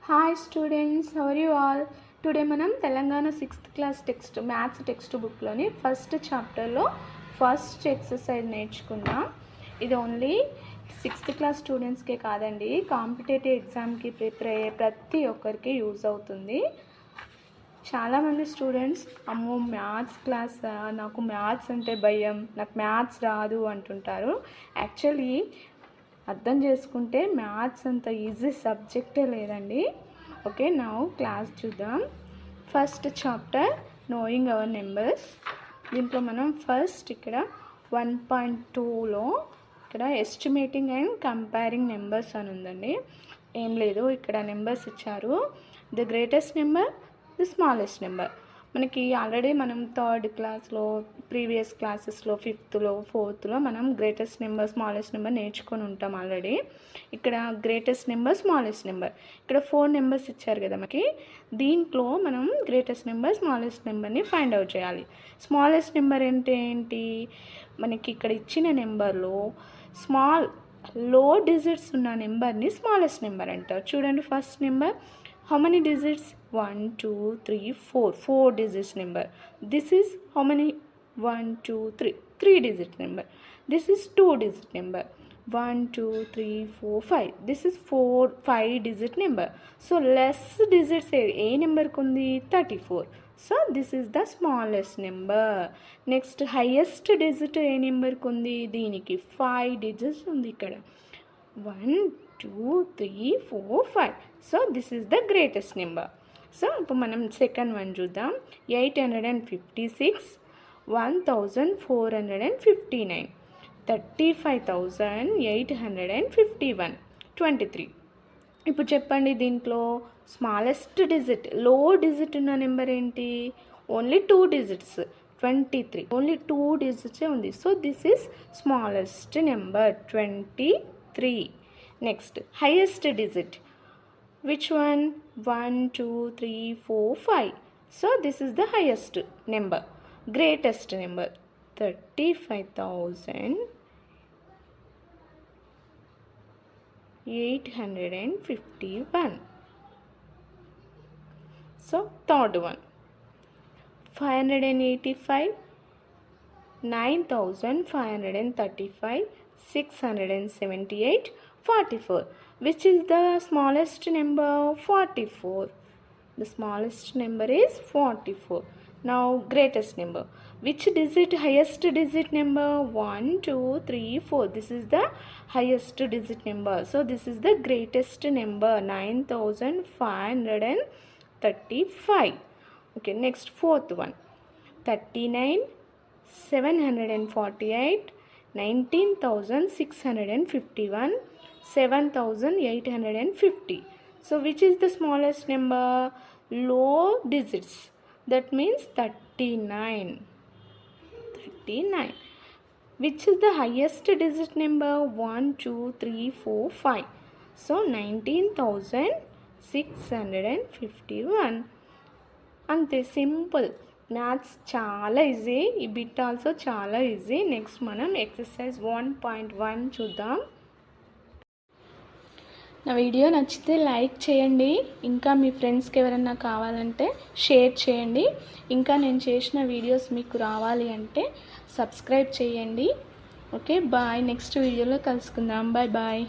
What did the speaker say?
Hi students, how are you all? Today మనం Telangana 6th class maths text బుక్లోని first చాప్టర్లో first exercise నేర్చుకుందాం. ఇది ఓన్లీ 6th క్లాస్ స్టూడెంట్స్కే కాదండి, కాంపిటేటివ్ ఎగ్జామ్కి ప్రిపేర్ అయ్యే ప్రతి ఒక్కరికి యూజ్ అవుతుంది. చాలామంది స్టూడెంట్స్ అమ్మో మ్యాథ్స్ క్లాస్, నాకు మ్యాథ్స్ అంటే భయం, నాకు మ్యాథ్స్ రాదు అంటుంటారు. యాక్చువల్లీ అర్థం చేసుకుంటే మ్యాథ్స్ అంత ఈజీ సబ్జెక్టే లేదండి. ఓకే, నౌ క్లాస్ చూద్దాం. First chapter knowing our numbers. దీంట్లో మనం ఫస్ట్ ఇక్కడ 1.2లో ఇక్కడ ఎస్టిమేటింగ్ అండ్ కంపేరింగ్ నెంబర్స్ అని ఉందండి. ఏం లేదు, ఇక్కడ నెంబర్స్ ఇచ్చారు. The greatest number, the smallest number. మనకి ఆల్రెడీ మనం థర్డ్ క్లాస్లో, ప్రీవియస్ క్లాసెస్లో, 5th, 4th మనం గ్రేటెస్ట్ నెంబర్, స్మాలెస్ట్ నెంబర్ నేర్చుకొని ఉంటాం ఆల్రెడీ. ఇక్కడ గ్రేటెస్ట్ నెంబర్, స్మాలెస్ట్ నెంబర్, ఇక్కడ 4 నెంబర్స్ ఇచ్చారు కదా మనకి. దీంట్లో మనం గ్రేటెస్ట్ నెంబర్, స్మాలెస్ట్ నెంబర్ని ఫైండ్ అవుట్ చేయాలి. స్మాలెస్ట్ నెంబర్ అంటే ఏంటి, మనకి ఇక్కడ ఇచ్చిన నెంబర్లో లో డిజిట్స్ ఉన్న నెంబర్ని స్మాలెస్ట్ నెంబర్ అంటారు. చూడండి, first number how many digits? 1 2 3 4 digits number. This is how many? 1 2 3 digit number. This is 2 digit number. 1 2 3 4 5. This is 5 digit number. So less digits a number kundi 34. So this is the smallest number. Next highest digit a number kundi deeniki 5 digits undi ikkada. 1 2 3 4 5. So this is the greatest number. So ఇప్పుడు మనం second one చూద్దాం. 856, 1459, 35,851, 23. ఇప్పుడు చెప్పండి, దీంట్లో smallest digit, లో digit ఉన్న number ఏంటి? Only 2 digits, 23. Only 2 digits ఉంది. So this is smallest number 23. Next, highest digit. Which one? 1 2 3 4 5. So this is the highest number. Greatest number 35,851. So third one, 585, 9,535, 678, 44. Which is the smallest number? 44. The smallest number is 44. Now greatest number. Which digit? Highest digit number? 1 2 3 4. This is the highest digit number. So this is the greatest number, 9,535. Okay, next fourth one, 39, 748, 19,651, 7,850. So which is the smallest number? Low digits. That means 39. Which is the highest digit number? 1 2 3 4 5. So 19,651. అంతే, simple. Maths చాలా easy, ఈ bit also చాలా easy. Next మనం exercise 1.1 చూద్దాం. నా video నచ్చితే like చేయండి, ఇంకా మీ ఫ్రెండ్స్కి ఎవరైనా కావాలంటే షేర్ చేయండి. ఇంకా నేను చేసిన వీడియోస్ మీకు రావాలి అంటే సబ్స్క్రైబ్ చేయండి. Okay, bye. నెక్స్ట్ వీడియోలో కలుసుకుందాం. Bye bye.